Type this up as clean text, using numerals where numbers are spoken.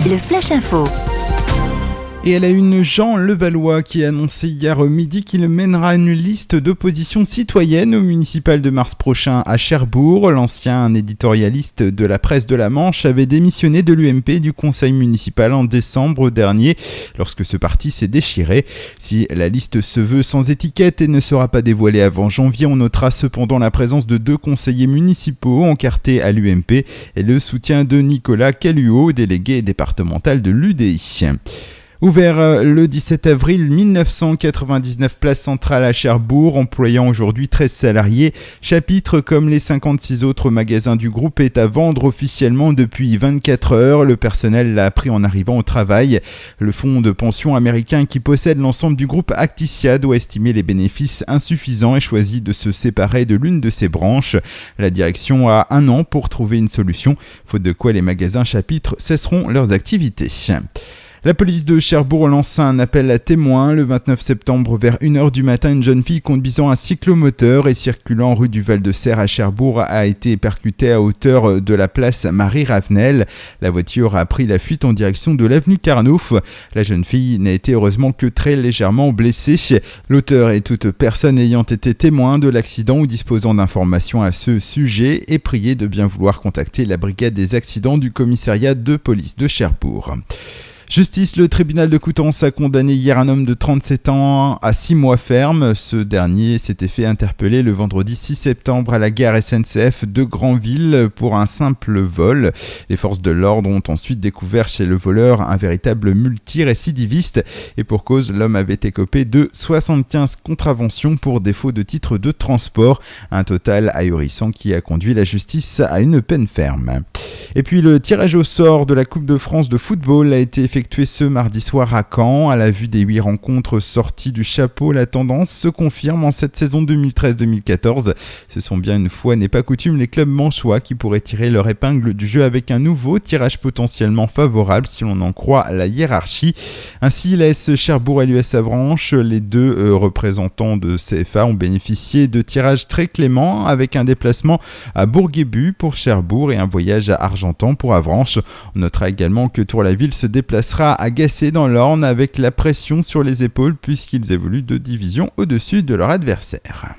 Le Flash Info. Et elle a une Jean Levallois qui a annoncé hier midi qu'il mènera une liste d'opposition citoyenne au municipal de mars prochain à Cherbourg. L'ancien éditorialiste de la presse de la Manche avait démissionné de l'UMP du conseil municipal en décembre dernier lorsque ce parti s'est déchiré. Si la liste se veut sans étiquette et ne sera pas dévoilée avant janvier, on notera cependant la présence de 2 conseillers municipaux encartés à l'UMP et le soutien de Nicolas Caluot, délégué départemental de l'UDI. Ouvert le 17 avril 1999, place centrale à Cherbourg, employant aujourd'hui 13 salariés. Chapitre, comme les 56 autres magasins du groupe, est à vendre officiellement depuis 24 heures. Le personnel l'a appris en arrivant au travail. Le fonds de pension américain qui possède l'ensemble du groupe Acticia doit estimer les bénéfices insuffisants et choisit de se séparer de l'une de ses branches. La direction a 1 an pour trouver une solution, faute de quoi les magasins Chapitre cesseront leurs activités. La police de Cherbourg lance un appel à témoins. Le 29 septembre, vers 1h du matin, une jeune fille conduisant un cyclomoteur et circulant rue du Val-de-Serre à Cherbourg a été percutée à hauteur de la place Marie-Ravenel. La voiture a pris la fuite en direction de l'avenue Carnot. La jeune fille n'a été heureusement que très légèrement blessée. L'auteur et toute personne ayant été témoin de l'accident ou disposant d'informations à ce sujet est prié de bien vouloir contacter la brigade des accidents du commissariat de police de Cherbourg. Justice, le tribunal de Coutances a condamné hier un homme de 37 ans à 6 mois ferme. Ce dernier s'était fait interpeller le vendredi 6 septembre à la gare SNCF de Granville pour un simple vol. Les forces de l'ordre ont ensuite découvert chez le voleur un véritable multirécidiviste et pour cause, l'homme avait écopé de 75 contraventions pour défaut de titre de transport. Un total ahurissant qui a conduit la justice à une peine ferme. Et puis le tirage au sort de la Coupe de France de football a été effectué ce mardi soir à Caen. À la vue des 8 rencontres sorties du chapeau, la tendance se confirme en cette saison 2013-2014. Ce sont bien une fois n'est pas coutume les clubs manchois qui pourraient tirer leur épingle du jeu avec un nouveau tirage potentiellement favorable si l'on en croit la hiérarchie. Ainsi, l'AS Cherbourg et l'US Avranches, les 2 représentants de CFA, ont bénéficié de tirages très cléments avec un déplacement à Bourguébu pour Cherbourg et un voyage à Argentan pour Avranches. On notera également que Tour-la-Ville se déplacera à Gacé dans l'Orne avec la pression sur les épaules puisqu'ils évoluent 2 divisions au-dessus de leur adversaire.